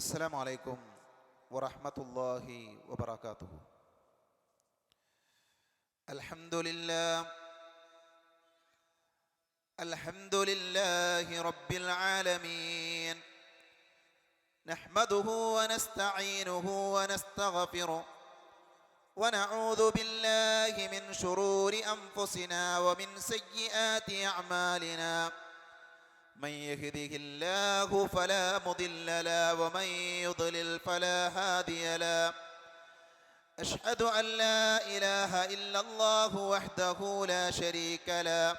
السلام عليكم ورحمة الله وبركاته. الحمد لله رب العالمين، نحمده ونستعينه ونستغفره ونعوذ بالله من شرور أنفسنا ومن سيئات أعمالنا، من يهده الله فلا مضل له ومن يضلل فلا هادي له. أشهد أن لا إله إلا الله وحده لا شريك له،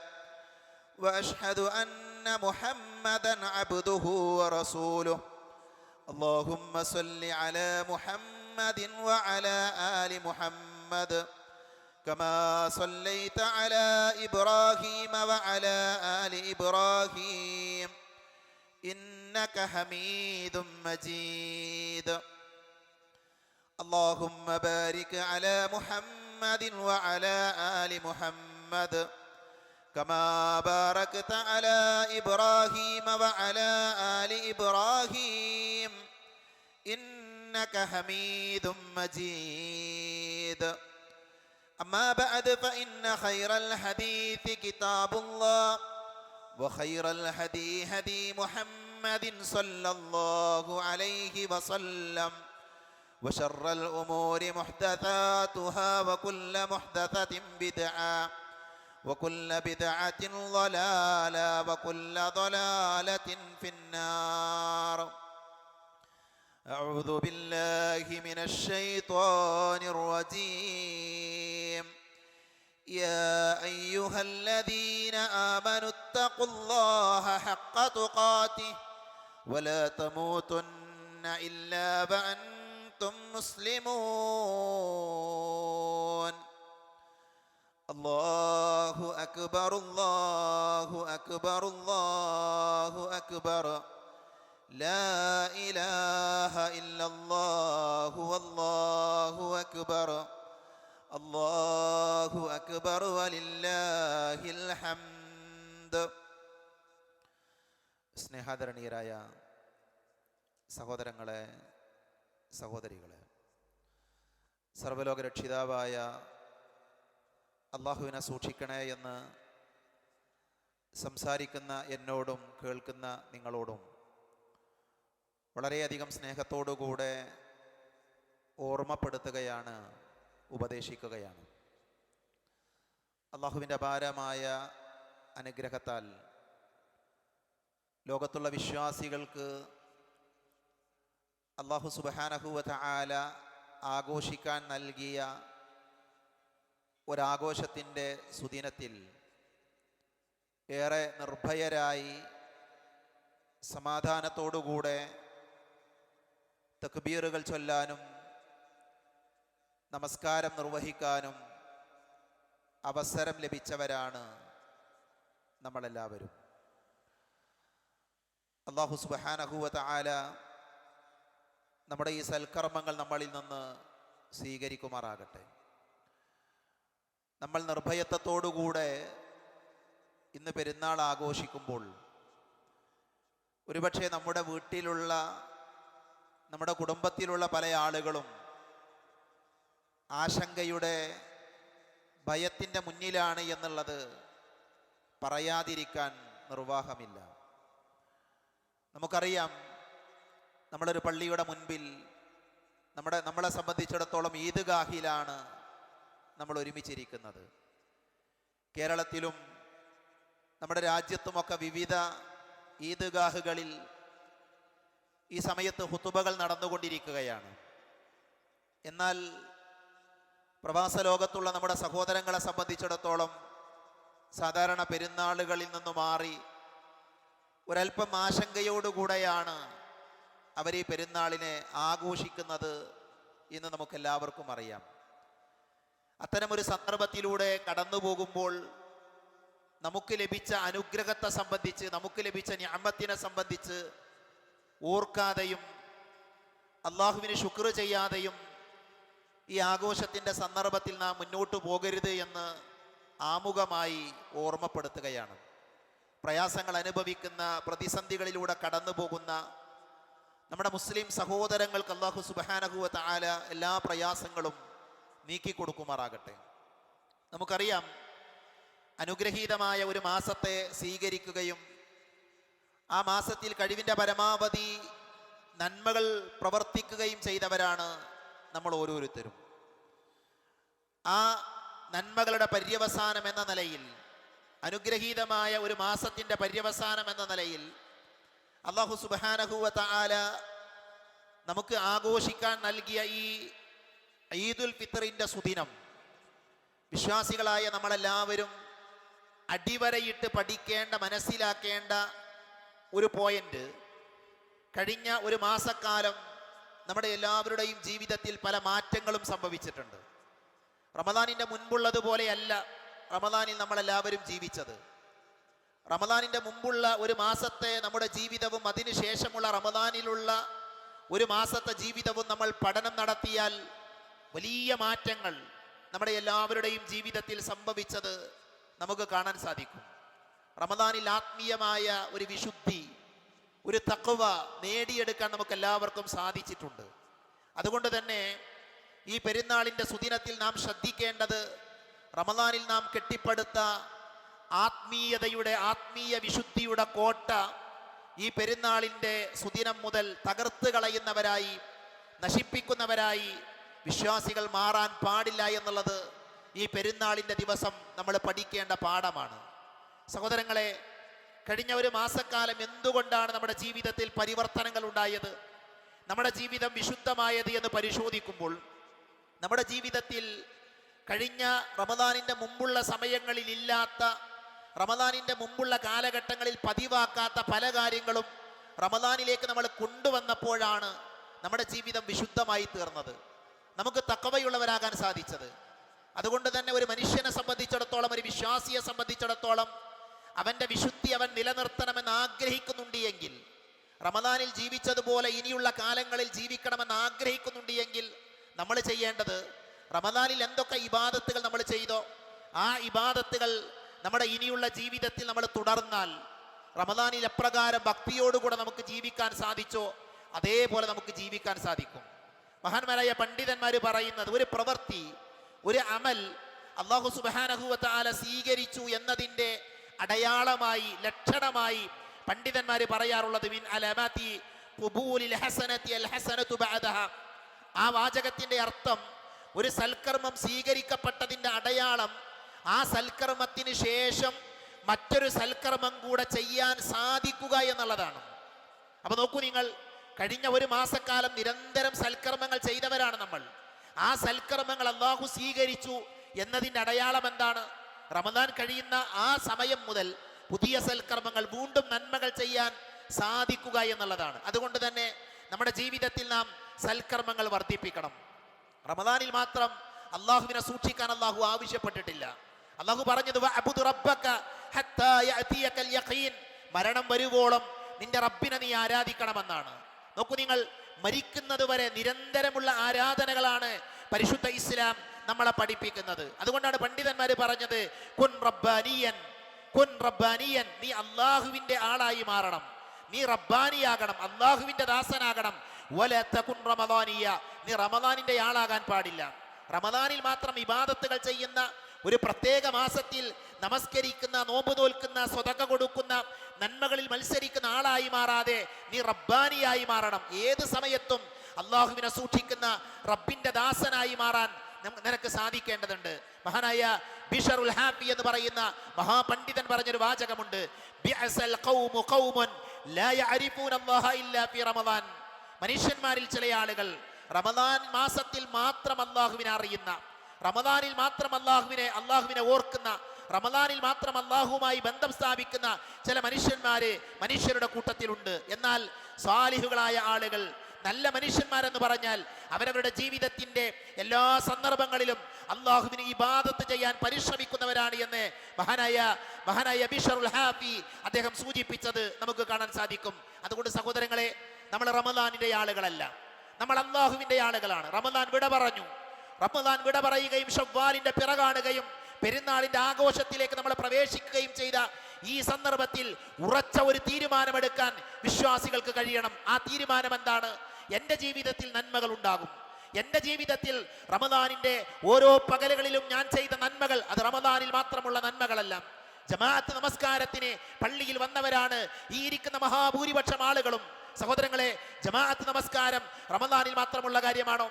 وأشهد أن محمدا عبده ورسوله. اللهم صل على محمد وعلى آل محمد كما صليت على إبراهيم وعلى آل إبراهيم إنك حميد مجيد. اللهم بارك على محمد وعلى آل محمد كما باركت على إبراهيم وعلى آل إبراهيم إنك حميد مجيد. أما بعد فإن خير الحديث كتاب الله، وخير الهدي هدي محمد صلى الله عليه وسلم، وشر الأمور محدثاتها، وكل محدثة بدعة، وكل بدعة ضلالة، وكل ضلالة في النار. أعوذ بالله من الشيطان الرجيم. يا أيها الذين آمنوا اتقوا الله حق تقاته ولا تموتن إلا وأنتم مسلمون. الله أكبر الله أكبر الله أكبر، لا إله إلا الله والله أكبر، الله أكبر ولله الحمد. സ്നേഹാദരണീയരായ സഹോദരങ്ങളെ, സഹോദരികളെ, സർവ്വലോക രക്ഷിതാവായ അള്ളാഹുവിനെ സൂക്ഷിക്കണേ എന്ന് സംസാരിക്കുന്ന എന്നോടും കേൾക്കുന്ന നിങ്ങളോടും വളരെയധികം സ്നേഹത്തോടുകൂടെ ഓർമ്മപ്പെടുത്തുകയാണ്, ഉപദേശിക്കുകയാണ്. അള്ളാഹുവിൻ്റെ അപാരമായ അനുഗ്രഹത്താൽ ലോകത്തുള്ള വിശ്വാസികൾക്ക് അള്ളാഹു സുബ്ഹാനഹു വ തആല ആഘോഷിക്കാൻ നൽകിയ ഒരാഘോഷത്തിൻ്റെ സുദിനത്തിൽ ഏറെ നിർഭയരായി സമാധാനത്തോടുകൂടെ തക്ബീറുകൾ ചൊല്ലാനും നമസ്കാരം നിർവഹിക്കാനും അവസരം ലഭിച്ചവരാണ് നമ്മളെല്ലാവരും. അല്ലാഹു സുബ്ഹാനഹു വ തആല നമ്മുടെ ഈ സൽക്കർമ്മങ്ങൾ നമ്മളിൽ നിന്ന് സ്വീകരിക്കുമാറാകട്ടെ. നമ്മൾ നിർഭയത്വത്തോടുകൂടെ ഇന്ന് പെരുന്നാൾ ആഘോഷിക്കുമ്പോൾ ഒരുപക്ഷെ നമ്മുടെ വീട്ടിലുള്ള, നമ്മുടെ കുടുംബത്തിലുള്ള പല ആളുകളും ആശങ്കയുടെ, ഭയത്തിൻ്റെ മുന്നിലാണ് എന്നുള്ളത് പറയാതിരിക്കാൻ നിർവാഹമില്ല. നമുക്കറിയാം, നമ്മളൊരു പള്ളിയുടെ മുൻപിൽ നമ്മളെ സംബന്ധിച്ചിടത്തോളം ഈദ്ഗാഹിലാണ് നമ്മൾ ഒരുമിച്ചിരിക്കുന്നത്. കേരളത്തിലും നമ്മുടെ രാജ്യത്തുമൊക്കെ വിവിധ ഈദ്ഗാഹുകളിൽ ഈ സമയത്ത് ഖുതുബകൾ നടന്നുകൊണ്ടിരിക്കുകയാണ്. എന്നാൽ പ്രവാസ ലോകത്തുള്ള നമ്മുടെ സഹോദരങ്ങളെ സംബന്ധിച്ചിടത്തോളം സാധാരണ പെരുന്നാളുകളിൽ നിന്ന് മാറി ഒരല്പം ആശങ്കയോടുകൂടെയാണ് അവർ ഈ പെരുന്നാളിനെ ആഘോഷിക്കുന്നത് എന്ന് നമുക്കെല്ലാവർക്കും അറിയാം. അത്തരമൊരു സന്ദർഭത്തിലൂടെ കടന്നു പോകുമ്പോൾ നമുക്ക് ലഭിച്ച അനുഗ്രഹത്തെ സംബന്ധിച്ച്, നമുക്ക് ലഭിച്ച നിഅമത്തിനെ സംബന്ധിച്ച് ഓർക്കാതെയും അള്ളാഹുവിന് ശുക്ർ ചെയ്യാതെയും ഈ ആഘോഷത്തിൻ്റെ സന്ദർഭത്തിൽ നാം മുന്നോട്ട് പോകരുത് എന്ന് ആമുഖമായി ഓർമ്മപ്പെടുത്തുകയാണ്. പ്രയാസങ്ങൾ അനുഭവിക്കുന്ന, പ്രതിസന്ധികളിലൂടെ കടന്നു പോകുന്ന നമ്മുടെ മുസ്ലിം സഹോദരങ്ങൾക്ക് അല്ലാഹു സുബ്ഹാനഹു വ തആല എല്ലാ പ്രയാസങ്ങളും നീക്കി കൊടുക്കുമാറാകട്ടെ. നമുക്കറിയാം, അനുഗ്രഹീതമായ ഒരു മാസത്തെ സ്വീകരിക്കുകയും ആ മാസത്തിൽ കഴിവിൻ്റെ പരമാവധി നന്മകൾ പ്രവർത്തിക്കുകയും ചെയ്തവരാണ് നമ്മൾ ഓരോരുത്തരും. ആ നന്മകളുടെ പര്യവസാനം എന്ന നിലയിൽ, അനുഗ്രഹീതമായ ഒരു മാസത്തിൻ്റെ പര്യവസാനം എന്ന നിലയിൽ അല്ലാഹു സുബ്ഹാനഹു വ തആല നമുക്ക് ആഘോഷിക്കാൻ നൽകിയ ഈ ഈദുൽ ഫിത്റിൻ്റെ സുദിനം വിശ്വാസികളായ നമ്മളെല്ലാവരും അടിവരയിട്ട് പഠിക്കേണ്ട, മനസ്സിലാക്കേണ്ട ഒരു പോയിന്റ്, കഴിഞ്ഞ ഒരു മാസക്കാലം നമ്മുടെ എല്ലാവരുടെയും ജീവിതത്തിൽ പല മാറ്റങ്ങളും സംഭവിച്ചിട്ടുണ്ട്. റമദാനിൻ്റെ മുൻപുള്ളതുപോലെയല്ല റമദാനിൽ നമ്മളെല്ലാവരും ജീവിച്ചത്. റമദാനിൻ്റെ മുമ്പുള്ള ഒരു മാസത്തെ നമ്മുടെ ജീവിതവും അതിനുശേഷമുള്ള റമദാനിലുള്ള ഒരു മാസത്തെ ജീവിതവും നമ്മൾ പഠനം നടത്തിയാൽ വലിയ മാറ്റങ്ങൾ നമ്മുടെ എല്ലാവരുടെയും ജീവിതത്തിൽ സംഭവിച്ചത് നമുക്ക് കാണാൻ സാധിക്കും. റമദാനിൽ ആത്മീയമായ ഒരു വിശുദ്ധി, ഒരു തഖ്വ നേടിയെടുക്കാൻ നമുക്ക് എല്ലാവർക്കും സാധിച്ചിട്ടുണ്ട്. അതുകൊണ്ട് തന്നെ ഈ പെരുന്നാളിൻ്റെ സുദിനത്തിൽ നാം ശ്രദ്ധിക്കേണ്ടത്, റമദാനിൽ നാം കെട്ടിപ്പടുത്ത ആത്മീയതയുടെ, ആത്മീയ വിശുദ്ധിയുടെ കോട്ട ഈ പെരുന്നാളിൻ്റെ സുദിനം മുതൽ തകർത്ത് കളയുന്നവരായി, നശിപ്പിക്കുന്നവരായി വിശ്വാസികൾ മാറാൻ പാടില്ല എന്നുള്ളത് ഈ പെരുന്നാളിൻ്റെ ദിവസം നമ്മൾ പഠിക്കേണ്ട പാഠമാണ്. സഹോദരങ്ങളെ, കഴിഞ്ഞ ഒരു മാസക്കാലം എന്തുകൊണ്ടാണ് നമ്മുടെ ജീവിതത്തിൽ പരിവർത്തനങ്ങൾ ഉണ്ടായത്, നമ്മുടെ ജീവിതം വിശുദ്ധമായത് എന്ന് പരിശോധിക്കുമ്പോൾ നമ്മുടെ ജീവിതത്തിൽ കഴിഞ്ഞ റമദാനിൻ്റെ മുമ്പുള്ള സമയങ്ങളിൽ ഇല്ലാത്ത, റമദാനിൻ്റെ മുമ്പുള്ള കാലഘട്ടങ്ങളിൽ പതിവാക്കാത്ത പല കാര്യങ്ങളും റമദാനിലേക്ക് നമ്മൾ കൊണ്ടുവന്നപ്പോഴാണ് നമ്മുടെ ജീവിതം വിശുദ്ധമായി തീർന്നത്, നമുക്ക് തഖ്വയുള്ളവരാകാൻ സാധിച്ചത്. അതുകൊണ്ട് തന്നെ ഒരു മനുഷ്യനെ സംബന്ധിച്ചിടത്തോളം, ഒരു വിശ്വാസിയെ സംബന്ധിച്ചിടത്തോളം അവൻ്റെ വിശുദ്ധി അവൻ നിലനിർത്തണമെന്ന് ആഗ്രഹിക്കുന്നുണ്ട് എങ്കിൽ, റമദാനിൽ ജീവിച്ചതുപോലെ ഇനിയുള്ള കാലങ്ങളിൽ ജീവിക്കണമെന്ന് ആഗ്രഹിക്കുന്നുണ്ട് എങ്കിൽ നമ്മൾ ചെയ്യേണ്ടത്, റമദാനിൽ എന്തൊക്കെ ഇബാദത്തുകൾ നമ്മൾ ചെയ്തോ ആ ഇബാദത്തുകൾ നമ്മുടെ ഇനിയുള്ള ജീവിതത്തിൽ നമ്മൾ തുടർന്നാൽ, റമദാനിൽ എപ്രകാരം ഭക്തിയോടുകൂടെ നമുക്ക് ജീവിക്കാൻ സാധിച്ചോ അതേപോലെ നമുക്ക് ജീവിക്കാൻ സാധിക്കും. മഹാന്മാരായ പണ്ഡിതന്മാർ പറയുന്നത്, ഒരു പ്രവൃത്തി, ഒരു അമൽ അല്ലാഹു സുബ്ഹാനഹു വ തആല സ്വീകരിച്ചു എന്നതിൻ്റെ അടയാളമായി, ലക്ഷണമായി പണ്ഡിതന്മാർ പറയാറുള്ളത് മിൻ അലമാതി ഖുബൂലിൽ ഹസനതി അൽ ഹസനതു ബഅദഹ. ആ വാചകത്തിൻ്റെ അർത്ഥം, ഒരു സൽക്കർമ്മം സ്വീകരിക്കപ്പെട്ടതിൻ്റെ അടയാളം ആ സൽക്കർമ്മത്തിന് ശേഷം മറ്റൊരു സൽക്കർമ്മം കൂടെ ചെയ്യാൻ സാധിക്കുക എന്നുള്ളതാണ്. അപ്പൊ നോക്കൂ നിങ്ങൾ, കഴിഞ്ഞ ഒരു മാസക്കാലം നിരന്തരം സൽക്കർമ്മങ്ങൾ ചെയ്തവരാണ് നമ്മൾ. ആ സൽക്കർമ്മങ്ങൾ അല്ലാഹു സ്വീകരിച്ചു എന്നതിൻ്റെ അടയാളം എന്താണ്? റമദാൻ കഴിയുന്ന ആ സമയം മുതൽ പുതിയ സൽക്കർമ്മങ്ങൾ, വീണ്ടും നന്മകൾ ചെയ്യാൻ സാധിക്കുക എന്നുള്ളതാണ്. അതുകൊണ്ട് തന്നെ നമ്മുടെ ജീവിതത്തിൽ നാം സൽക്കർമ്മങ്ങൾ വർദ്ധിപ്പിക്കണം. റമദാനിൽ മാത്രം അള്ളാഹുവിനെ സൂക്ഷിക്കാൻ അള്ളാഹു ആവശ്യപ്പെട്ടിട്ടില്ല. അള്ളാഹു പറഞ്ഞത് വഅബ്ദു റബ്ബക ഹത്താ യഅതിയകൽ യഖീൻ, മരണം വരുവോളം നിന്റെ റബ്ബിനെ നീ ആരാധിക്കണമെന്നാണ്. നോക്കൂ നിങ്ങൾ, മരിക്കുന്നത് വരെ നിരന്തരമുള്ള ആരാധനകളാണ് പരിശുദ്ധ ഇസ്ലാം നമ്മളെ പഠിപ്പിക്കുന്നത്. അതുകൊണ്ടാണ് പണ്ഡിതന്മാർ പറഞ്ഞത്, കുൻ റബ്ബാനിയൻ, കുൻ റബ്ബാനിയൻ, നീ അള്ളാഹുവിന്റെ ആളായി മാറണം, നീ റബ്ബാനിയാകണം, അള്ളാഹുവിന്റെ ദാസനാകണം. വല തകുൻ റമദാനിയ, നീ റമദാനിന്റെ ആളാകാൻ പാടില്ല. റമദാനിൽ മാത്രം ഇബാദത്തുകൾ ചെയ്യുന്ന, ഒരു പ്രത്യേക മാസത്തിൽ നമസ്കരിക്കുന്ന, നോമ്പ് നോൽക്കുന്ന, സ്വതക്ക കൊടുക്കുന്ന, നന്മകളിൽ മത്സരിക്കുന്ന ആളായി മാറാതെ നീ റബ്ബാനിയായി മാറണം. ഏത് സമയത്തും അള്ളാഹുവിനെ സൂക്ഷിക്കുന്ന റബ്ബിന്റെ ദാസനായി മാറാൻ നിനക്ക് സാധിക്കേണ്ടതുണ്ട്. മഹാനായ ബിഷറുൽ ഹാഫി എന്ന് പറയുന്ന മഹാപണ്ഡിതൻ പറഞ്ഞൊരു വാചകമുണ്ട്, ബിഅസൽ ഖൗമു ഖൗമുൻ ലാ യഅരിഫൂന അല്ലാഹ ഇല്ലാ ഫി റമദാൻ. മനുഷ്യന്മാരിൽ ചില ആളുകൾ റമദാൻ മാസത്തിൽ മാത്രം അള്ളാഹുവിനെ അറിയുന്ന, റമദാനിൽ മാത്രം അള്ളാഹുവിനെ ഓർക്കുന്ന, റമദാനിൽ മാത്രം അള്ളാഹുവുമായി ബന്ധം സ്ഥാപിക്കുന്ന ചില മനുഷ്യരുടെ കൂട്ടത്തിലുണ്ട്. എന്നാൽ സാലിഹുകളായ ആളുകൾ, നല്ല മനുഷ്യന്മാരെന്ന് പറഞ്ഞാൽ അവരവരുടെ ജീവിതത്തിന്റെ എല്ലാ സന്ദർഭങ്ങളിലും അള്ളാഹുവിന് ഇബാദത്ത് ചെയ്യാൻ പരിശ്രമിക്കുന്നവരാണ് എന്ന് മഹാനായ ബിഷറുൽ ഹാഫി അദ്ദേഹം സൂചിപ്പിച്ചത് നമുക്ക് കാണാൻ സാധിക്കും. അതുകൊണ്ട് സഹോദരങ്ങളെ, നമ്മൾ റമദാനിന്റെ ആളുകളല്ല, നമ്മൾ അള്ളാഹുവിന്റെ ആളുകളാണ്. റമദാൻ വിട പറഞ്ഞു. റമദാൻ വിട പറയുകയും ഷവ്വാലിന്റെ പിറ കാണുകയും പെരുന്നാളിന്റെ ആഘോഷത്തിലേക്ക് നമ്മൾ പ്രവേശിക്കുകയും ചെയ്ത ഈ സന്ദർഭത്തിൽ ഉറച്ച ഒരു തീരുമാനമെടുക്കാൻ വിശ്വാസികൾക്ക് കഴിയണം. ആ തീരുമാനം എന്താണ്? എൻ്റെ ജീവിതത്തിൽ നന്മകൾ ഉണ്ടാകും. എൻ്റെ ജീവിതത്തിൽ റമദാനിന്റെ ഓരോ പകലുകളിലും ഞാൻ ചെയ്ത നന്മകൾ അത് റമദാനിൽ മാത്രമുള്ള നന്മകളല്ല. ജമാഅത്ത് നമസ്കാരത്തിന് പള്ളിയിൽ വന്നവരാണ് ഈ ഇരിക്കുന്ന മഹാഭൂരിപക്ഷം ആളുകളും. സഹോദരങ്ങളെ, ജമാഅത്ത് നമസ്കാരം റമദാനിൽ മാത്രമുള്ള കാര്യമാണോ?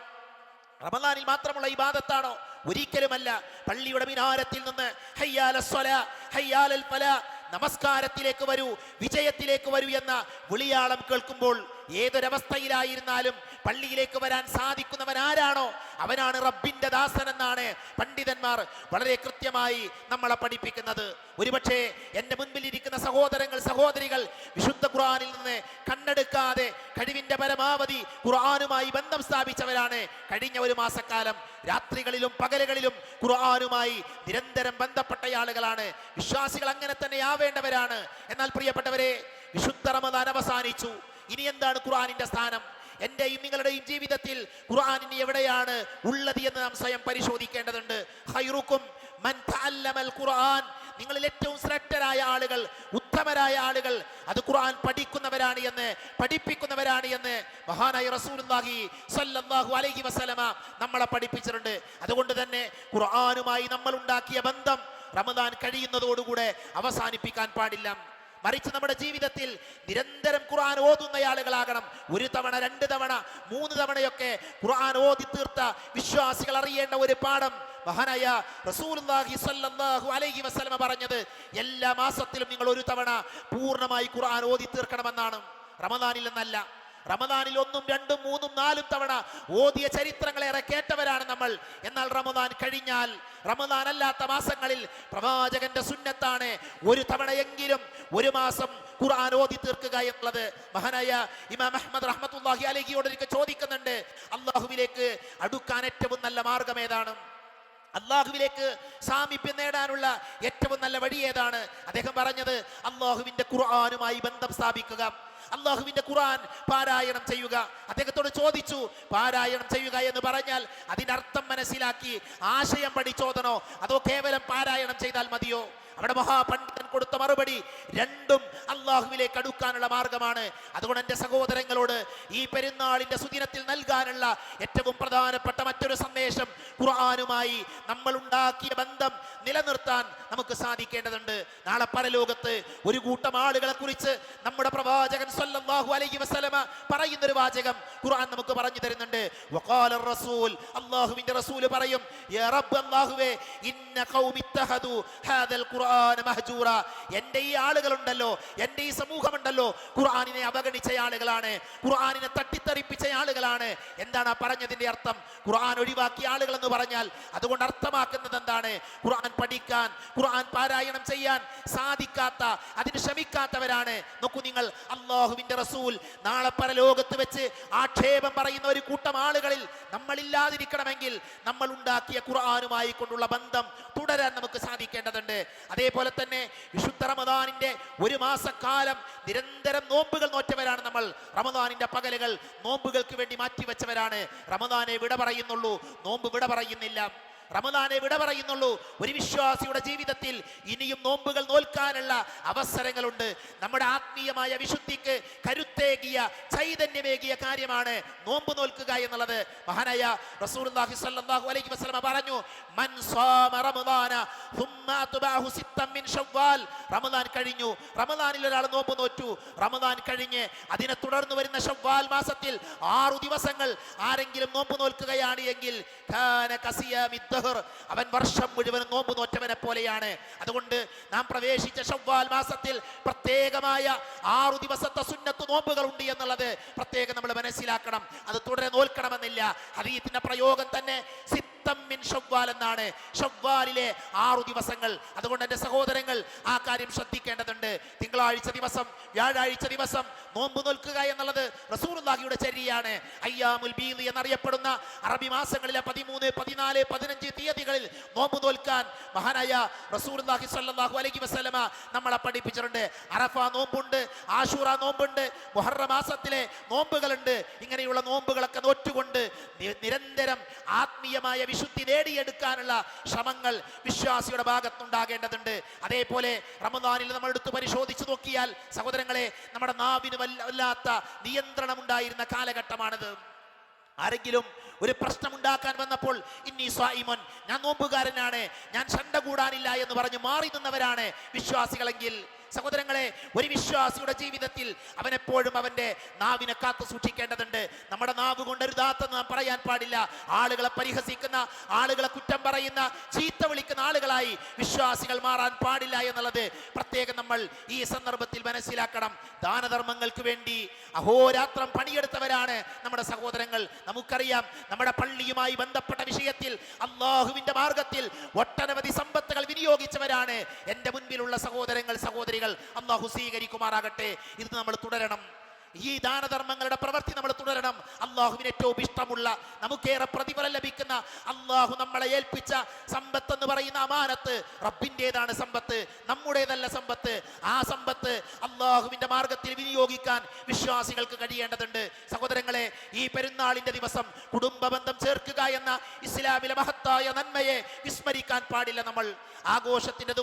റമദാനിൽ മാത്രമുള്ള ഇബാദത്താണോ? ഒരിക്കലുമല്ല. പള്ളിയുടെ മിനാരത്തിൽ നിന്ന് ഹയ്യാലൽ സ്വലാ ഹയ്യാലൽ ഫലാ, നമസ്കാരത്തിലേക്ക് വരൂ, വിജയത്തിലേക്ക് വരൂ എന്ന വിളിയാളം കേൾക്കുമ്പോൾ ഏതൊരവസ്ഥയിലായിരുന്നാലും പള്ളിയിലേക്ക് വരാൻ സാധിക്കുന്നവൻ ആരാണോ അവനാണ് റബ്ബിന്റെ ദാസൻ എന്നാണ് പണ്ഡിതന്മാർ വളരെ കൃത്യമായി നമ്മളെ പഠിപ്പിക്കുന്നത്. ഒരുപക്ഷെ എൻ്റെ മുൻപിലിരിക്കുന്ന സഹോദരങ്ങൾ സഹോദരികൾ വിശുദ്ധ ഖുർആനിൽ നിന്ന് കണ്ണെടുക്കാതെ കഴിവിന്റെ പരമാവധി ഖുർആനുമായി ബന്ധം സ്ഥാപിച്ചവരാണ്. കഴിഞ്ഞ ഒരു മാസക്കാലം രാത്രികളിലും പകലുകളിലും ഖുർആനുമായി നിരന്തരം ബന്ധപ്പെട്ട ആളുകളാണ്. വിശ്വാസികൾ അങ്ങനെ തന്നെ ആവേണ്ടവരാണ്. എന്നാൽ പ്രിയപ്പെട്ടവരെ, വിശുദ്ധ റമദാൻ അവസാനിച്ചു. ഇനി എന്താണ് ഖുർആനിന്റെ സ്ഥാനം? എന്റെയും നിങ്ങളുടെയും ജീവിതത്തിൽ ഖുർആനിന് എവിടെയാണ് ഉള്ളത് എന്ന് നാം സ്വയം പരിശോധിക്കേണ്ടതുണ്ട്. ഖൈറുക്കും മൻ തഅല്ലമൽ ഖുർആൻ, നിങ്ങളിൽ ഏറ്റവും ശ്രേഷ്ഠരായ ആളുകൾ, ഉത്തമരായ ആളുകൾ അത് ഖുർആൻ പഠിക്കുന്നവരാണ് എന്ന് പഠിപ്പിക്കുന്നവരാണ് എന്ന് മഹാനായ റസൂലുള്ളാഹി സ്വല്ലല്ലാഹു അലൈഹി വസല്ലമ നമ്മളെ പഠിപ്പിച്ചിട്ടുണ്ട്. അതുകൊണ്ട് തന്നെ ഖുർആനുമായി നമ്മൾ ഉണ്ടാക്കിയ ബന്ധം റമദാൻ കഴിയുന്നതോടുകൂടെ അവസാനിപ്പിക്കാൻ പാടില്ല. മറിച്ച് നമ്മുടെ ജീവിതത്തിൽ നിരന്തരം ഖുർആൻ ഓതുന്ന ആളുകളാകണം. ഒരു തവണ, രണ്ട് തവണ, മൂന്ന് തവണയൊക്കെ ഖുർആൻ ഓതി തീർത്ത വിശ്വാസികൾ അറിയേണ്ട ഒരു പാഠം മഹാനായ റസൂലുള്ളാഹി സ്വല്ലല്ലാഹു അലൈഹി വസല്ലമ പറഞ്ഞത് എല്ലാ മാസത്തിലും നിങ്ങൾ ഒരു തവണ പൂർണ്ണമായി ഖുർആൻ ഓതി തീർക്കണമെന്നാണ്. റമദാനിൽ എന്നല്ല. റമദാനിൽ ഒന്നും രണ്ടും മൂന്നും നാലും തവണ ഓതിയ ചരിത്രങ്ങളേറെ കേട്ടവരാണ് നമ്മൾ. എന്നാൽ റമദാൻ കഴിഞ്ഞാൽ, റമദാൻ അല്ലാത്ത മാസങ്ങളിൽ പ്രവാചകന്റെ സുന്നത്താണ് ഒരു തവണയെങ്കിലും ഒരു മാസം ഖുർആൻ ഓതി തീർക്കുക എന്നുള്ളത്. മഹാനായ ഇമാം അഹ്മദ് റഹ്മത്തുള്ളാഹി അലൈഹിയോട് ഒരിക്കൽ ചോദിക്കുന്നുണ്ട്, അല്ലാഹുവിലേക്ക് അടുക്കാൻ ഏറ്റവും നല്ല മാർഗം ഏതാണ്? അള്ളാഹുവിലേക്ക് സാമീപ്യം നേടാനുള്ള ഏറ്റവും നല്ല വഴി ഏതാണ്? അദ്ദേഹം പറഞ്ഞത് അള്ളാഹുവിന്റെ ഖുർആനുമായി ബന്ധം സ്ഥാപിക്കുക, അള്ളാഹുവിന്റെ ഖുർആൻ പാരായണം ചെയ്യുക. അദ്ദേഹത്തോട് ചോദിച്ചു, പാരായണം ചെയ്യുക എന്ന് പറഞ്ഞാൽ അതിനർത്ഥം മനസ്സിലാക്കി ആശയം പഠിച്ചോദനോ അതോ കേവലം പാരായണം ചെയ്താൽ മതിയോ? അവിടെ മഹാപണ്ഡിതൻ കൊടുത്ത മറുപടി രണ്ടും അള്ളാഹുവിലേക്ക് അടുക്കാനുള്ള മാർഗമാണ്. അതുകൊണ്ട് എൻ്റെ സഹോദരങ്ങളോട് ഈ പെരുന്നാളിന്റെ സുദിനത്തിൽ നൽകാനുള്ള ഏറ്റവും പ്രധാനപ്പെട്ട മറ്റൊരു സന്ദേശം, ഖുർആനുമായി നമ്മൾ ഉണ്ടാക്കിയ ബന്ധം നിലനിർത്താൻ നമുക്ക് സാധിക്കേണ്ടതുണ്ട്. നാളെ പരലോകത്ത് ഒരു കൂട്ടം ആളുകളെ കുറിച്ച് നമ്മുടെ പ്രവാചകൻ സ്വല്ലല്ലാഹു അലൈഹി വസല്ലമ പറയുന്ന ഒരു വാചകം ഖുർആൻ നമുക്ക് പറഞ്ഞു തരുന്നുണ്ട്. വഖാല റസൂൽ, അല്ലാഹുവിന്റെ റസൂൽ പറയും, യാ റബ്ബ്, അല്ലാഹുവേ, ഇന്ന ഖൗമി ഇത്തഖദു ഹാദൽ ഖുർആൻ മഹ്ജൂറ, എൻ്റെ ഈ ആളുകളുണ്ടല്ലോ, എൻ്റെ ഈ സമൂഹമുണ്ടല്ലോ, ഖുർആനിനെ അവഗണിച്ച ആളുകളാണ്, ഖുർആനിനെ തട്ടിത്തെറിപ്പിച്ച ആളുകളാണ്. എന്താണ് ആ പറഞ്ഞതിന്റെ അർത്ഥം? ഖുർആൻ ഒഴിവാക്കിയ ആളുകൾ എന്ന് പറഞ്ഞാൽ അതുകൊണ്ട് അർത്ഥമാക്കുന്നത് എന്താണ്? ഖുർആൻ പഠിക്കാൻ, ഖുർആൻ പാരായണം ചെയ്യാൻ സാധിക്കാത്ത, അതിന് ശ്രമിക്കാത്തവരാണ്. നോക്കൂ നിങ്ങൾ, അല്ലാഹുവിന്റെ റസൂൽ നാളെ പരലോകത്ത് വെച്ച് ആക്ഷേപം പറയുന്ന ഒരു കൂട്ടം ആളുകളിൽ നമ്മൾ ഇല്ലാതിരിക്കണമെങ്കിൽ നമ്മൾ ഉണ്ടാക്കിയ ഖുർആനുമായി കൊണ്ടുള്ള ബന്ധം തുടരാൻ നമുക്ക് സാധിക്കേണ്ടതുണ്ട്. അതേപോലെ തന്നെ വിശുദ്ധ റമദാനിന്റെ ഒരു മാസക്കാലം നിരന്തരം നോമ്പുകൾ നോറ്റവരാണ് നമ്മൾ. റമദാനിന്റെ പകലുകൾ നോമ്പുകൾക്ക് വേണ്ടി മാറ്റിവെച്ചവരാണ്. റമദാനെ വിട പറയുന്നുള്ളൂ, നോമ്പ് വിട പറയുന്നില്ല. റമദാനെ വിട പറയുന്നുള്ളൂ. ഒരു വിശ്വാസിയുടെ ജീവിതത്തിൽ ഇനിയും നോമ്പുകൾ നോൽക്കാനുള്ള അവസരങ്ങളുണ്ട്. നമ്മുടെ ആത്മീയമായ വിശുദ്ധിക്ക് കരുത്തേകിയ, ചൈതന്യമേകിയ കാര്യമാണ് നോമ്പ് നോൽക്കുക എന്നുള്ളത്. മഹാനായ റസൂലുള്ളാഹി സ്വല്ലല്ലാഹു അലൈഹി വസല്ലമ പറഞ്ഞു, മൻ സ്വാമ റമദാന ثم അത്ബഅഹു സിത്തൻ മിൻ ശവ്വാൽ, റമദാൻ കഴിഞ്ഞു, റമദാനിൽ ഒരാൾ നോമ്പ് നോറ്റു, റമദാൻ കഴിഞ്ഞ് അതിനെ തുടർന്ന് വരുന്ന ശവ്വാൽ മാസത്തിൽ 6 ദിവസങ്ങൾ ആരെങ്കിലും നോമ്പ് നോൽക്കുകയാണ് എങ്കിൽ കാന കസിയാമിദ് ദഹർ, അവൻ വർഷം മുഴുവൻ നോമ്പ് നോറ്റവനെ പോലെയാണ്. അതുകൊണ്ട് നാം പ്രവേശിച്ച ശവ്വാൽ മാസത്തിൽ പ്രത്യേകമായ 6 ദിവസത്തെ സുന്നത്ത് നോമ്പുകൾ ഉണ്ട് എന്നുള്ളത് പ്രത്യേകം നമ്മൾ മനസ്സിലാക്കണം. അത് തുടരെ നോൽക്കണമെന്നില്ല. ഹദീസിന്റെ പ്രയോഗം തന്നെ ഷവ്വാൽ എന്നാണ്, ഷവ്വാലിലെ 6 ദിവസങ്ങൾ. അതുകൊണ്ട് എൻ്റെ സഹോദരങ്ങൾ ആ കാര്യം ശ്രദ്ധിക്കേണ്ടതുണ്ട്. തിങ്കളാഴ്ച ദിവസം, വ്യാഴാഴ്ച ദിവസം നോമ്പ് നോൽക്കുക എന്നുള്ളത് റസൂലുള്ളാഹിയുടെ ചര്യയാണ്. അയ്യാമുൽ ബീദ് എന്നറിയപ്പെടുന്ന അറബി മാസങ്ങളിലെ 13, 14, 15 തീയതികളിൽ നോമ്പ് നോൽക്കാൻ മഹാനായ റസൂലുള്ളാഹി സ്വല്ലല്ലാഹു അലൈഹി വസല്ലമ നമ്മളെ പഠിപ്പിച്ചിട്ടുണ്ട്. അറഫ നോമ്പുണ്ട്, ആശൂറ നോമ്പുണ്ട്, മുഹറം മാസത്തിലെ നോമ്പുകളുണ്ട്. ഇങ്ങനെയുള്ള നോമ്പുകളൊക്കെ നോറ്റുകൊണ്ട് നിരന്തരം ആത്മീയമായ വിശുദ്ധി നേടിയെടുക്കാനുള്ള ശ്രമങ്ങൾ വിശ്വാസിയുടെ ഭാഗത്തുണ്ടാകേണ്ടതുണ്ട്. അതേപോലെ റമദാനിൽ നമ്മൾ എടുത്ത് പരിശോധിച്ചു നോക്കിയാൽ സഹോദരങ്ങളെ, നമ്മുടെ നാവിന് വല്ലാത്ത നിയന്ത്രണം ഉണ്ടായിരുന്ന കാലഘട്ടമാണിത്. ആരെങ്കിലും ഒരു പ്രശ്നമുണ്ടാക്കാൻ വന്നപ്പോൾ ഇന്നി സ്വായിമൻ, ഞാൻ നോമ്പുകാരനാണ്, ഞാൻ ശണ്ട കൂടാനില്ല എന്ന് പറഞ്ഞ് മാറി നിന്നവരാണ് വിശ്വാസികളെങ്കിൽ സഹോദരങ്ങളെ, ഒരു വിശ്വാസിയുടെ ജീവിതത്തിൽ അവൻ എപ്പോഴും അവന്റെ നാവിനെ കാത്തു സൂക്ഷിക്കേണ്ടതുണ്ട്. നമ്മുടെ നാവ് കൊണ്ടരുതാത്തെന്ന് നാം പറയാൻ പാടില്ല. ആളുകളെ പരിഹസിക്കുന്ന, ആളുകളെ കുറ്റം പറയുന്ന, ചീത്ത വിളിക്കുന്ന ആളുകളായി വിശ്വാസികൾ മാറാൻ പാടില്ല എന്നുള്ളത് പ്രത്യേകം നമ്മൾ ഈ സന്ദർഭത്തിൽ മനസ്സിലാക്കണം. ദാനധർമ്മങ്ങൾക്ക് വേണ്ടി അഹോരാത്രം പണിയെടുത്തവരാണ് നമ്മുടെ സഹോദരങ്ങൾ. നമുക്കറിയാം, നമ്മുടെ പള്ളിയുമായി ബന്ധപ്പെട്ട വിഷയത്തിൽ അള്ളാഹുവിന്റെ മാർഗത്തിൽ ഒട്ടനവധി സമ്പത്തുകൾ വിനിയോഗിച്ചവരാണ് എൻ്റെ മുൻപിലുള്ള സഹോദരങ്ങൾ, സഹോദരികൾ. അല്ലാഹു സ്വീകരിക്കുമാറാകട്ടെ. ഇത് നമ്മൾ തുടരണം. ഈ ദാനധർമ്മങ്ങളുടെ പ്രവൃത്തി നമ്മൾ തുടരണം. അള്ളാഹുവിന് ഏറ്റവും ഇഷ്ടമുള്ള, നമുക്കേറെ പ്രതിഫലം ലഭിക്കുന്ന, അള്ളാഹു നമ്മളെ ഏൽപ്പിച്ച സമ്പത്ത് എന്ന് പറയുന്ന അമാനത്ത് റബ്ബിൻ്റെതാണ് സമ്പത്ത്, നമ്മുടേതല്ല സമ്പത്ത്. ആ സമ്പത്ത് അള്ളാഹുവിന്റെ മാർഗത്തിൽ വിനിയോഗിക്കാൻ വിശ്വാസികൾക്ക് കഴിയേണ്ടതുണ്ട്. സഹോദരങ്ങളെ, ഈ പെരുന്നാളിന്റെ ദിവസം കുടുംബ ബന്ധം ചേർക്കുക എന്ന ഇസ്ലാമിലെ മഹത്തായ നന്മയെ വിസ്മരിക്കാൻ പാടില്ല. നമ്മൾ ആഘോഷത്തിന്റെ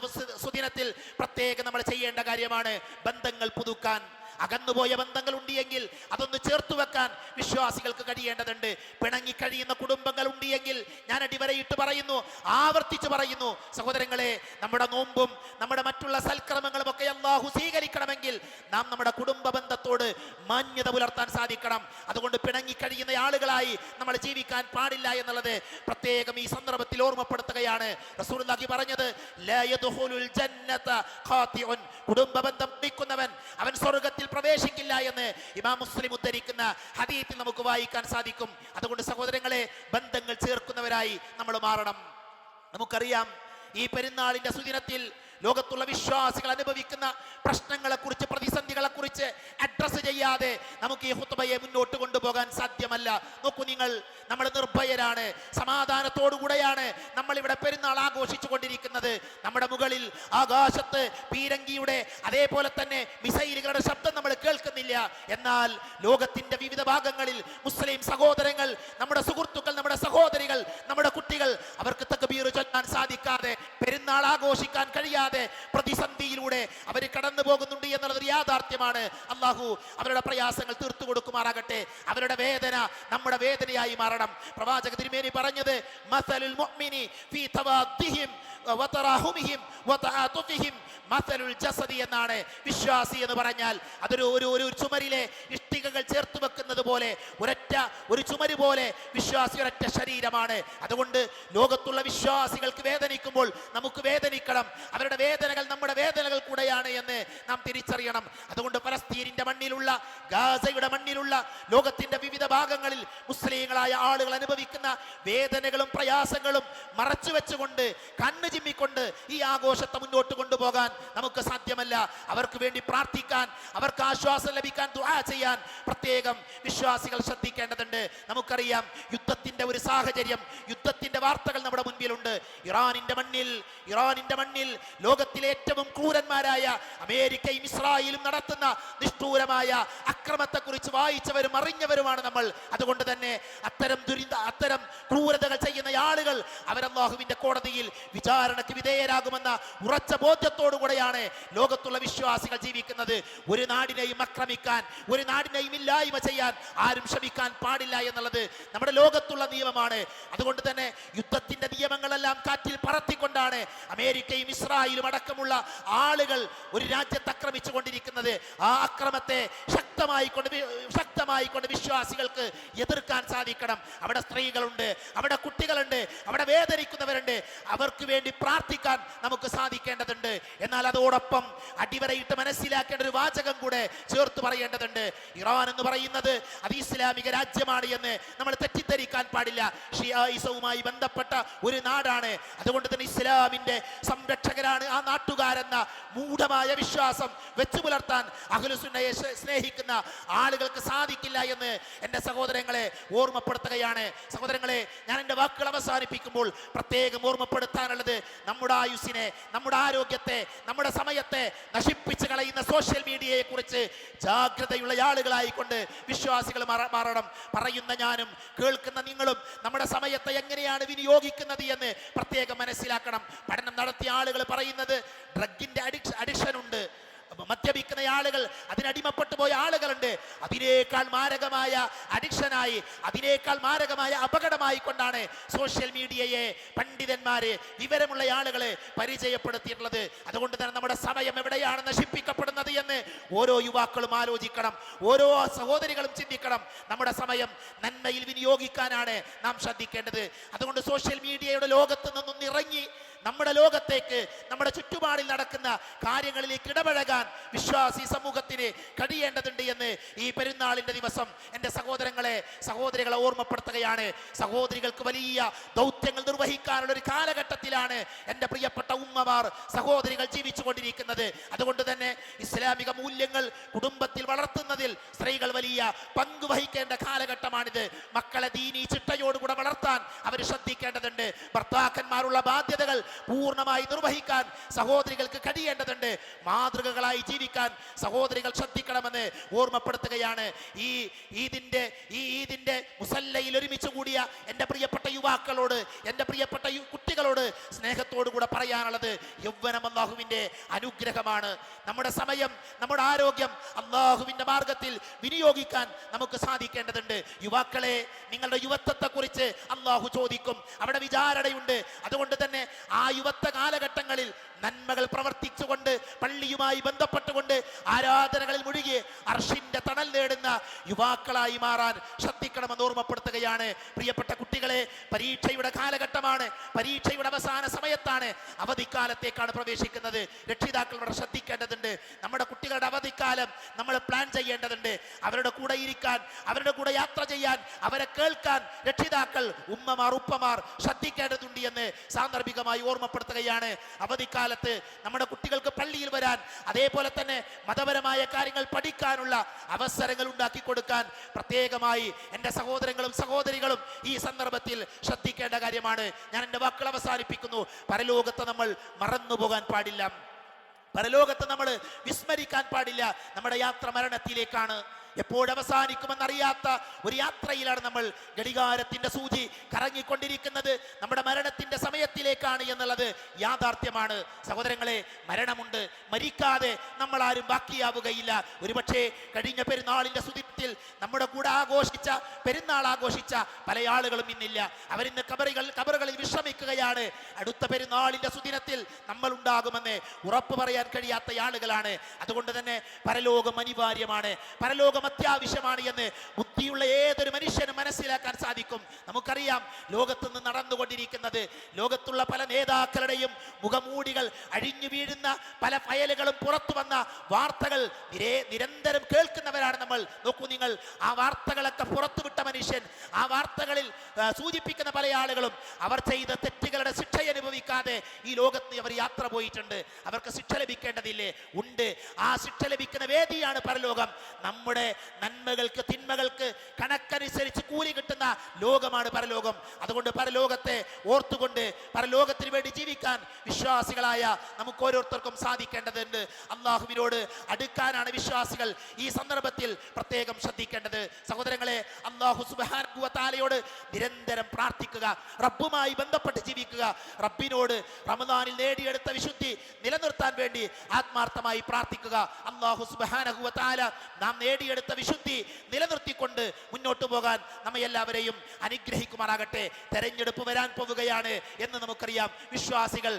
സുദിനത്തിൽ പ്രത്യേകം നമ്മൾ ചെയ്യേണ്ട കാര്യമാണ് ബന്ധങ്ങൾ പുതുക്കാൻ. അകന്നുപോയ ബന്ധങ്ങൾ ഉണ്ടെങ്കിൽ അതൊന്ന് ചേർത്തു വെക്കാൻ വിശ്വാസികൾക്ക് കഴിയേണ്ടതുണ്ട്. പിണങ്ങിക്കഴിയുന്ന കുടുംബങ്ങൾ ഉണ്ടെങ്കിൽ ഞാൻ അടിവരയിട്ട് പറയുന്നു, ആവർത്തിച്ചു പറയുന്നു, സഹോദരങ്ങളെ, നമ്മുടെ നോമ്പും നമ്മുടെ മറ്റുള്ള സൽക്രമങ്ങളും ഒക്കെ അല്ലാഹു സ്വീകരിക്കണമെങ്കിൽ നാം നമ്മുടെ കുടുംബ ബന്ധത്തോട് മാന്യത പുലർത്താൻ സാധിക്കണം. അതുകൊണ്ട് പിണങ്ങിക്കഴിയുന്ന ആളുകളായി നമ്മൾ ജീവിക്കാൻ പാടില്ല എന്നുള്ളത് പ്രത്യേകം ഈ സന്ദർഭത്തിൽ ഓർമ്മപ്പെടുത്തുകയാണ്. റസൂലുള്ളാഹി പറഞ്ഞത്, ലാ യദ്ഖുലുൽ ജന്നത ഖാതിഉൻ, കുടുംബ ബന്ധം നിൽക്കുന്നവൻ അവൻ സ്വർഗ്ഗത്തിൽ പ്രവേശിക്കില്ല എന്ന് ഇമാം മുസ്ലിം ഉദ്ധരിക്കുന്ന ഹദീസിൽ നമുക്ക് വായിക്കാൻ സാധിക്കും. അതുകൊണ്ട് സഹോദരങ്ങളെ, ബന്ധങ്ങൾ ചേർക്കുന്നവരായി നമ്മൾ മാറണം. നമുക്കറിയാം, ഈ പെരുന്നാളിന്റെ സുദിനത്തിൽ ലോകത്തുള്ള വിശ്വാസികൾ അനുഭവിക്കുന്ന പ്രശ്നങ്ങളെക്കുറിച്ച്, പ്രതിസന്ധികളെക്കുറിച്ച് അഡ്രസ് ചെയ്യാതെ നമുക്ക് ഈ ഖുത്ബയെ മുന്നോട്ട് കൊണ്ടുപോകാൻ സാധ്യമല്ല. നോക്കൂ നിങ്ങൾ, നമ്മൾ നിർഭയരാണ്, സമാധാനത്തോടുകൂടെയാണ് നമ്മൾ ഇവിടെ പെരുന്നാൾ ആഘോഷിച്ചു കൊണ്ടിരിക്കുന്നത്. നമ്മുടെ മുകളിൽ ആകാശത്ത് പീരങ്കിയുടെ അതേപോലെ തന്നെ മിസൈലുകളുടെ ശബ്ദം നമ്മൾ കേൾക്കുന്നില്ല. എന്നാൽ ലോകത്തിന്റെ വിവിധ ഭാഗങ്ങളിൽ മുസ്ലിം സഹോദരങ്ങൾ, നമ്മുടെ സുഹൃത്തുക്കൾ, നമ്മുടെ സഹോദരികൾ, നമ്മുടെ കുട്ടികൾ, അവർക്ക് തക്ബീർ ചൊല്ലാൻ സാധിക്കാതെ, പെരുന്നാൾ ആഘോഷിക്കാൻ കഴിയാതെ പ്രതിസന്ധിയിലൂടെ അവർ കടന്നു പോകുന്നുണ്ട് എന്നുള്ളത് യാഥാർത്ഥ്യമാണ്. അല്ലാഹു അവരുടെ പ്രയാസങ്ങൾ തീർത്തു കൊടുക്കുമാറാകട്ടെ. അവരുടെ വേദന നമ്മുടെ വേദനയായി മാറണം. പ്രവാചക തിരുമേനി പറഞ്ഞത്, മസലുൽ മുഅ്മിനി ഫീ തവാദ്ദിഹിം വതറാഹുമിഹിം വതആതുഫിഹിം മസലുൽ ജസദി എന്നാണ്. വിശ്വാസി എന്ന് പറഞ്ഞാൽ അതൊരു ഒരു ചുമരിലെ ഇഷ്ടികകൾ ചേർത്ത് വെക്കുന്നത് പോലെ, ഒരു ചുമര് പോലെ വിശ്വാസി ഒരൊറ്റ ശരീരമാണ്. അതുകൊണ്ട് ലോകത്തുള്ള വിശ്വാസികൾക്ക് വേദനിക്കുമ്പോൾ നമുക്ക് വേദനിക്കണം. അവരുടെ വേദനകൾ നമ്മുടെ വേദനകൾ കൂടെയാണ് എന്ന് നാം തിരിച്ചറിയണം. അതുകൊണ്ട് പലസ്തീനിന്റെ മണ്ണിലുള്ള, ഗാസയുടെ മണ്ണിലുള്ള, ലോകത്തിന്റെ വിവിധ ഭാഗങ്ങളിൽ മുസ്ലിങ്ങളായ ആളുകൾ അനുഭവിക്കുന്ന വേദനകളും പ്രയാസങ്ങളും മറച്ചു വെച്ചുകൊണ്ട്, കണ്ണ് ചിമ്മിക്കൊണ്ട് ഈ ആഘോഷത്തെ മുന്നോട്ട് കൊണ്ടുപോകാൻ നമുക്ക് സാധ്യമല്ല. അവർക്ക് വേണ്ടി പ്രാർത്ഥിക്കാൻ, അവർക്ക് ആശ്വാസം ലഭിക്കാൻ ദുആ ചെയ്യാൻ പ്രത്യേകം വിശ്വാസികൾ ശ്രദ്ധിക്കേണ്ടതുണ്ട്. നമുക്കറിയാം, യുദ്ധത്തിന്റെ ഒരു സാഹചര്യം, യുദ്ധത്തിന്റെ വാർത്തകൾ നമ്മുടെ മുൻപിലുണ്ട്. ഇറാനിന്റെ മണ്ണിൽ ലോകത്തിലെ ഏറ്റവും ക്രൂരന്മാരായ അമേരിക്കയും ഇസ്രായേലും നടത്തുന്ന നിഷ്ഠൂരമായ അക്രമത്തെക്കുറിച്ച് വായിച്ചവരും അറിഞ്ഞവരുമാണ് നമ്മൾ. അതുകൊണ്ട് തന്നെ അത്തരം ക്രൂരതകൾ ചെയ്യുന്ന ആളുകൾ അവരല്ലാഹുവിന്റെ കോടതിയിൽ വിചാരണയ്ക്ക് വിധേയരാകുമെന്ന ഉറച്ച ബോധ്യത്തോടുകൂടെയാണ് ലോകത്തുള്ള വിശ്വാസികൾ ജീവിക്കുന്നത്. ഒരു നാടിനെയും ആക്രമിക്കാൻ, ഒരു നാടിനെയും ഇല്ലായ്മ ചെയ്യാൻ ആരും ശ്രമിക്കാൻ പാടില്ല എന്നുള്ളത് നമ്മുടെ ലോകത്തുള്ള നിയമമാണ്. അതുകൊണ്ട് തന്നെ യുദ്ധത്തിന്റെ നിയമങ്ങളെല്ലാം കാറ്റിൽ പറത്തിക്കൊണ്ടാണ് അമേരിക്കയും ഇസ്രായേലും അടക്കമുള്ള ആളുകൾ ഒരു രാജ്യത്ത് ആക്രമിച്ചു കൊണ്ടിരിക്കുന്നത്. ആ അക്രമത്തെ ശക്തമായി കൊണ്ട് വിശ്വാസികൾക്ക് എതിർക്കാൻ സാധിക്കണം. അവിടെ സ്ത്രീകളുണ്ട്, അവിടെ കുട്ടികളുണ്ട്, അവിടെ വേദനിക്കുന്നവരുണ്ട്. അവർക്ക് വേണ്ടി പ്രാർത്ഥിക്കാൻ നമുക്ക് സാധിക്കേണ്ടതുണ്ട്. എന്നാൽ അതോടൊപ്പം അടിവരയിട്ട് മനസ്സിലാക്കേണ്ട ഒരു വാചകം കൂടെ ചേർത്ത് പറയേണ്ടതുണ്ട്. ഇറാൻ എന്ന് പറയുന്നത് അത് ഇസ്ലാമിക രാജ്യമാണ് എന്ന് നമ്മൾ തെറ്റിദ്ധരിക്കാൻ പാടില്ല. ഷിയായിസവുമായി ബന്ധപ്പെട്ട ഒരു നാടാണ്. അതുകൊണ്ട് തന്നെ ഇസ്ലാമിന്റെ സംരക്ഷകരാണ് ആ നാട്ടുകാരെന്ന മൂഢമായ വിശ്വാസം വെച്ചു പുലർത്താൻ അഹ്ലുസുന്നയെ സ്നേഹിക്കുന്ന ആളുകൾക്ക് സാധിക്കില്ല എന്ന് എൻ്റെ സഹോദരങ്ങളെ ഓർമ്മപ്പെടുത്തുകയാണ്. സഹോദരങ്ങളെ, ഞാൻ എൻ്റെ വാക്കുകൾ അവസാനിപ്പിക്കുമ്പോൾ പ്രത്യേകം ഓർമ്മപ്പെടുത്താനുള്ളത്, നമ്മുടെ ആയുസ്സിനെ, നമ്മുടെ ആരോഗ്യത്തെ, നമ്മുടെ സമയത്തെ നശിപ്പിച്ച് കളയുന്ന സോഷ്യൽ മീഡിയയെ കുറിച്ച് ജാഗ്രതയുള്ള ആളുകളായിക്കൊണ്ട് വിശ്വാസി വിശ്വാസികൾ മാറണം. പറയുന്ന ഞാനും കേൾക്കുന്ന നിങ്ങളും നമ്മുടെ സമയത്തെ എങ്ങനെയാണ് വിനിയോഗിക്കുന്നത് എന്ന് പ്രത്യേകം മനസ്സിലാക്കണം. പഠനം നടത്തിയ ആളുകൾ പറയുന്നത് ഡ്രഗിന്റെ അഡിക്ഷൻ ഉണ്ട്, മദ്യപിക്കുന്ന ആളുകൾ, അതിനടിമപ്പെട്ടു പോയ ആളുകളുണ്ട്. അതിനേക്കാൾ മാരകമായ അഡിക്ഷനായി, അതിനേക്കാൾ മാരകമായ അപകടമായി കൊണ്ടാണ് സോഷ്യൽ മീഡിയയെ പണ്ഡിതന്മാര്, വിവരമുള്ള ആളുകളെ പരിചയപ്പെടുത്തിയിട്ടുള്ളത്. അതുകൊണ്ട് തന്നെ നമ്മുടെ സമയം എവിടെയാണ് നശിപ്പിക്കപ്പെടുന്നത് എന്ന് ഓരോ യുവാക്കളും ആലോചിക്കണം, ഓരോ സഹോദരികളും ചിന്തിക്കണം. നമ്മുടെ സമയം നന്മയിൽ വിനിയോഗിക്കാനാണ് നാം ശ്രദ്ധിക്കേണ്ടത്. അതുകൊണ്ട് സോഷ്യൽ മീഡിയയുടെ ലോകത്ത് നിന്നും ഇറങ്ങി നമ്മുടെ ലോകത്തേക്ക്, നമ്മുടെ ചുറ്റുപാടിൽ നടക്കുന്ന കാര്യങ്ങളിലേക്ക് ഇടപഴകാൻ വിശ്വാസി സമൂഹത്തിന് കഴിയേണ്ടതുണ്ട് എന്ന് ഈ പെരുന്നാളിന്റെ ദിവസം എൻ്റെ സഹോദരികളെ ഓർമ്മപ്പെടുത്തുകയാണ്. സഹോദരികൾക്ക് വലിയ ദൗത്യങ്ങൾ നിർവഹിക്കാനുള്ള ഒരു കാലഘട്ടത്തിലാണ് എൻ്റെ പ്രിയപ്പെട്ട ഉമ്മമാർ, സഹോദരികൾ ജീവിച്ചു കൊണ്ടിരിക്കുന്നത്. അതുകൊണ്ട് തന്നെ ഇസ്ലാമിക മൂല്യങ്ങൾ കുടുംബത്തിൽ വളർത്തുന്നതിൽ സ്ത്രീകൾ വലിയ പങ്ക് വഹിക്കേണ്ട കാലഘട്ടമാണിത്. മക്കളെ ദീനീ ചിട്ടയോടുകൂടെ വളർത്താൻ അവർ ശ്രദ്ധിക്കേണ്ടതുണ്ട്. ഭർത്താക്കന്മാരുള്ള ബാധ്യതകൾ പൂർണ്ണമായി നിർവഹിക്കാൻ സഹോദരികൾക്ക് കഴിയേണ്ടതുണ്ട്. മാതൃകകളായി ജീവിക്കാൻ സഹോദരികൾ ശ്രദ്ധിക്കണമെന്ന് ഓർമ്മപ്പെടുത്തുകയാണ്. ഈ ഈദിന്റെ മുസല്ലയിൽ ഒരുമിച്ച് കൂടിയ എൻ്റെ പ്രിയപ്പെട്ട യുവാക്കളോട്, എൻ്റെ പ്രിയപ്പെട്ട കുട്ടികളോട് സ്നേഹത്തോടു കൂടെ പറയാനുള്ളത്, യൗവനം അല്ലാഹുവിന്റെ അനുഗ്രഹമാണ്. നമ്മുടെ സമയം, നമ്മുടെ ആരോഗ്യം അല്ലാഹുവിന്റെ മാർഗത്തിൽ വിനിയോഗിക്കാൻ നമുക്ക് സാധിക്കേണ്ടതുണ്ട്. യുവാക്കളെ, നിങ്ങളുടെ യുവത്വത്തെ കുറിച്ച് അല്ലാഹു ചോദിക്കും, അവിടെ വിചാരണയുണ്ട്. അതുകൊണ്ട് തന്നെ ആ യുവത്വ കാലഘട്ടങ്ങളിൽ നന്മകൾ പ്രവർത്തിച്ചുകൊണ്ട്, പള്ളിയുമായി ബന്ധപ്പെട്ടുകൊണ്ട് ആരാധനകളിൽ മുഴുകി അർശിന്റെ തണൽ നേടുന്ന യുവാക്കളായി മാറാൻ ശ്രദ്ധിക്കണമെന്ന് ഓർമ്മപ്പെടുത്തുകയാണ്. പ്രിയപ്പെട്ട കുട്ടികളെ, പരീക്ഷയുടെ കാലഘട്ടമാണ്, പരീക്ഷയുടെ അവസാന സമയത്താണ്, അവധിക്കാലത്തേക്കാണ് പ്രവേശിക്കുന്നത്. രക്ഷിതാക്കൾ ഇവിടെ ശ്രദ്ധിക്കേണ്ടതുണ്ട്. നമ്മുടെ കുട്ടികളുടെ അവധിക്കാലം നമ്മൾ പ്ലാൻ ചെയ്യേണ്ടതുണ്ട്. അവരുടെ കൂടെ ഇരിക്കാൻ, അവരുടെ കൂടെ യാത്ര ചെയ്യാൻ, അവരെ കേൾക്കാൻ രക്ഷിതാക്കൾ, ഉമ്മമാർ, ഉപ്പമാർ ശ്രദ്ധിക്കേണ്ടതുണ്ട് എന്ന് സാന്ദർഭികമായി ഓർമ്മപ്പെടുത്തുകയാണ്. അവധിക്കാലത്ത് നമ്മുടെ കുട്ടികൾക്ക് പള്ളിയിൽ വരാൻ, അതേപോലെ തന്നെ മതപരമായ കാര്യങ്ങൾ പഠിക്കാനുള്ള അവസരങ്ങൾ ഉണ്ടാക്കി കൊടുക്കാൻ പ്രത്യേകമായി എൻ്റെ സഹോദരികളും ഈ സന്ദർഭത്തിൽ ശ്രദ്ധിക്കേണ്ട കാര്യമാണ്. ഞാൻ എൻ്റെ വാക്കുകൾ അവസാനിപ്പിക്കുന്നു. പരലോകത്തെ നമ്മൾ മറന്നുപോകാൻ പാടില്ല, പരലോകത്തെ നമ്മൾ വിസ്മരിക്കാൻ പാടില്ല. നമ്മുടെ യാത്ര മരണത്തിലേക്കാണ്. എപ്പോഴവസാനിക്കുമെന്നറിയാത്ത ഒരു യാത്രയിലാണ് നമ്മൾ. ഘടികാരത്തിന്റെ സൂചി കറങ്ങിക്കൊണ്ടിരിക്കുന്നത് നമ്മുടെ മരണത്തിന്റെ സമയത്തിലേക്കാണ് എന്നുള്ളത് യാഥാർത്ഥ്യമാണ്. സഹോദരങ്ങളെ, മരണമുണ്ട്. മരിക്കാതെ നമ്മൾ ആരും ബാക്കിയാവുകയില്ല. ഒരുപക്ഷെ കഴിഞ്ഞ പെരുന്നാളിന്റെ സുദിനത്തിൽ നമ്മുടെ കൂടെ പെരുന്നാൾ ആഘോഷിച്ച പല ആളുകളും ഇന്നില്ല. അവരിന്ന് കബറുകളിൽ വിശ്രമിക്കുകയാണ്. അടുത്ത പെരുന്നാളിന്റെ സുദിനത്തിൽ നമ്മൾ ഉണ്ടാകുമെന്ന് ഉറപ്പ് പറയാൻ കഴിയാത്ത ആളുകളാണ്. അതുകൊണ്ട് തന്നെ പരലോകം അനിവാര്യമാണ്, പരലോകം അത്യാവശ്യമാണ് എന്ന് ബുദ്ധിയുള്ള ഏതൊരു മനുഷ്യനും മനസ്സിലാക്കാൻ സാധിക്കും. നമുക്കറിയാം, ലോകത്ത് നിന്ന് നടന്നുകൊണ്ടിരിക്കുന്നത്, ലോകത്തുള്ള പല നേതാക്കളുടെയും മുഖമൂടികൾ അഴിഞ്ഞു വീഴുന്ന പല ഫയലുകളും പുറത്തു വന്ന വാർത്തകൾ നിരന്തരം കേൾക്കുന്നവരാണ് നമ്മൾ. നോക്കൂ നിങ്ങൾ, ആ വാർത്തകളൊക്കെ പുറത്തുവിട്ട മനുഷ്യൻ, ആ വാർത്തകളിൽ സൂചിപ്പിക്കുന്ന പല ആളുകളും അവർ ചെയ്ത തെറ്റുകളുടെ ശിക്ഷ അനുഭവിക്കാതെ ഈ ലോകത്ത് അവർ യാത്ര പോയിട്ടുണ്ട്. അവർക്ക് ശിക്ഷ ലഭിക്കേണ്ടതില്ലേ? ഉണ്ട്. ആ ശിക്ഷ ലഭിക്കുന്ന വേദിയാണ് പരലോകം. നമ്മുടെ നന്മകൾക്ക്, തിന്മകൾക്ക് കണക്കനുസരിച്ച് കൂലി കിട്ടുന്ന ലോകമാണ് പരലോകം. അതുകൊണ്ട് പരലോകത്തെ ഓർത്തുകൊണ്ട് പരലോകത്തിന് വേണ്ടി ജീവിക്കാൻ വിശ്വാസികളായ നമുക്ക് ഓരോരുത്തർക്കും സാധിക്കേണ്ടതുണ്ട്. അള്ളാഹുവിനോട് അടുക്കാനാണ് വിശ്വാസികൾ ഈ സന്ദർഭത്തിൽ പ്രത്യേകം ശ്രദ്ധിക്കേണ്ടത്. സഹോദരങ്ങളെ, അല്ലാഹു സുബ്ഹാനഹു വ തആലയോട് നിരന്തരം പ്രാർത്ഥിക്കുക, റബ്ബുമായി ബന്ധപ്പെട്ട് ജീവിക്കുക. റബ്ബിനോട് റമദാനിൽ നേടിയെടുത്ത വിശുദ്ധി നിലനിർത്താൻ വേണ്ടി ആത്മാർത്ഥമായി പ്രാർത്ഥിക്കുക. അല്ലാഹു സുബ്ഹാനഹു വ തആല നാം നേടിയെടുത്ത വിശുദ്ധി നിലനിർത്തിക്കൊണ്ട് മുന്നോട്ട് പോകാൻ നമ്മെ എല്ലാവരെയും അനുഗ്രഹിക്കുമാറാകട്ടെ. തെരഞ്ഞെടുപ്പ് വരാൻ പോവുകയാണ് എന്ന് നമുക്കറിയാം. വിശ്വാസികൾ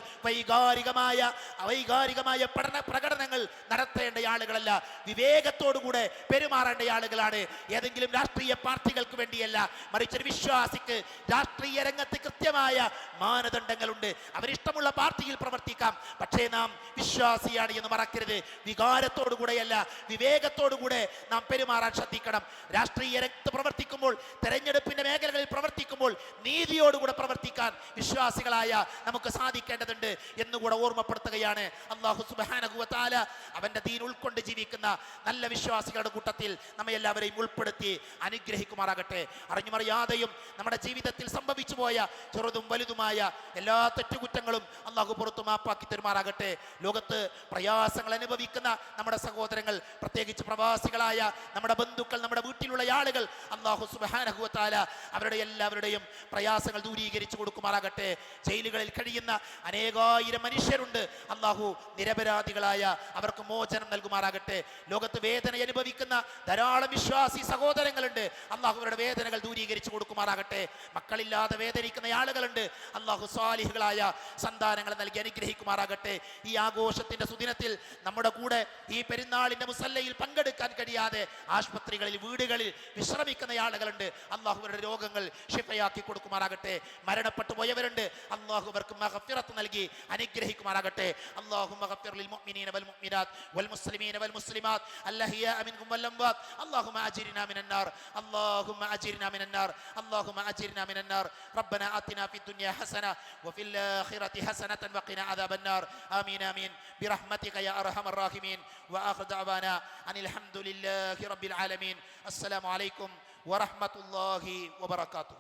വൈകാരികമായ പ്രകടനങ്ങൾ നടത്തേണ്ട ആളുകളല്ല, വിവേകത്തോടുകൂടെ പെരുമാറേണ്ട ആളുകളാണ്. ഏതെങ്കിലും രാഷ്ട്രീയ പാർട്ടികൾക്ക് വേണ്ടിയല്ല, മറിച്ച് ഒരു വിശ്വാസിക്ക് രാഷ്ട്രീയ രംഗത്ത് കൃത്യമായ മാനദണ്ഡങ്ങളുണ്ട്. അവരിഷ്ടമുള്ള പാർട്ടിയിൽ പ്രവർത്തിക്കാം, പക്ഷേ നാം വിശ്വാസിയാണ് എന്ന് മറക്കരുത്. വികാരത്തോടുകൂടെയല്ല, വിവേകത്തോടുകൂടെ നാം പെരുമാറാൻ ശ്രദ്ധിക്കണം. രാഷ്ട്രീയ രംഗത്ത് പ്രവർത്തിക്കുമ്പോൾ, തെരഞ്ഞെടുപ്പിന്റെ മേഖലകളിൽ പ്രവർത്തിക്കുമ്പോൾ നീതിയോടുകൂടെ പ്രവർത്തിക്കാൻ വിശ്വാസികളായ നമുക്ക് സാധിക്കേണ്ടതുണ്ട് എന്നുകൂടെ ഓർമ്മപ്പെടുത്തുകയാണ്. അല്ലാഹു സുബ്ഹാനഹു വ തആല അവന്റെ ദീൻ ഉൾക്കൊണ്ട് ജീവിക്കുന്ന നല്ല വിശ്വാസികളുടെ കൂട്ടത്തിൽ നമ്മെ എല്ലാവരെയും ഉൾപ്പെടുത്തി അനുഗ്രഹിക്കുമാറാകട്ടെ. അറിഞ്ഞുമറിയാതെയും നമ്മുടെ ജീവിതത്തിൽ സംഭവിച്ചു പോയ ചെറുതും വലുതുമായ എല്ലാ തെറ്റുകുറ്റങ്ങളും അല്ലാഹു പുറത്തു മാപ്പാക്കി തരുമാറാകട്ടെ. ലോകത്ത് പ്രയാസങ്ങൾ അനുഭവിക്കുന്ന നമ്മുടെ സഹോദരങ്ങൾ, പ്രത്യേകിച്ച് പ്രവാസികളായ നമ്മുടെ ബന്ധുക്കൾ, നമ്മുടെ വീട്ടിലുള്ള ആളുകൾ അല്ലാഹു സുബ്ഹാനഹു വ തആല അവരുടെ എല്ലാവരുടെയും പ്രയാസങ്ങൾ ദൂരീകരിച്ചു കൊടുക്കുമാറാകട്ടെ. ജയിലുകളിൽ കഴിയുന്ന അനേകായിരം മനുഷ്യരുണ്ട്. അല്ലാഹു നിരപരാധികളായ അവർക്ക് മോചനം നൽകുമാറാകട്ടെ. ലോകത്ത് വേദന അനുഭവിക്കുന്ന ധാരാളം വിശ്വാസി സഹോദരങ്ങളുണ്ട്. അല്ലാഹു അവരുടെ വേദനകൾ ദൂരീകരിച്ചു കൊടുക്കുമാറാകട്ടെ. മക്കളില്ലാതെ വേദനിക്കുന്ന ആളുകളുണ്ട്. അല്ലാഹു സ്വാലിഹുകളായ സന്താനങ്ങൾ നൽകി അനുഗ്രഹിക്കുമാറാകട്ടെ. ഈ ആഘോഷത്തിന്റെ സുദിനത്തിൽ നമ്മുടെ കൂടെ ഈ പെരുന്നാളിന്റെ മുസല്ലയിൽ പങ്കെടുക്കാൻ കഴിയാതെ ആശുപത്രികളിൽ വീടുകളിൽ വിശ്രമിക്കുന്ന ആളുകളുണ്ട്. അല്ലാഹു അവരുടെ രോഗങ്ങൾ ശിഫയാക്കി കൊടുക്കുമാറാകട്ടെ. മരണപ്പെട്ടു പോയവരുണ്ട്. അല്ലാഹു അവർക്ക് മഗ്ഫിറത്ത് നൽകി അനുഗ്രഹിക്കുമാറാകട്ടെ. അല്ലാഹുമ്മ ഗഫിർ ലിൽ മുഅ്മിനീന വൽ മുഅ്മിനാത്ത് വൽ മുസ്ലിമീന വൽ മുസ്ലിമാത്ത് അൽഅഹ്യാ മിൻഹും വൽ അംവാത്ത് اللهم أجرنا من النار اللهم أجرنا من النار اللهم أجرنا من النار ربنا آتنا في الدنيا حسنة وفي الآخرة حسنة وقنا عذاب النار آمين آمين برحمتك يا أرحم الراحمين وآخر دعوانا أن الحمد لله رب العالمين السلام عليكم ورحمة الله وبركاته.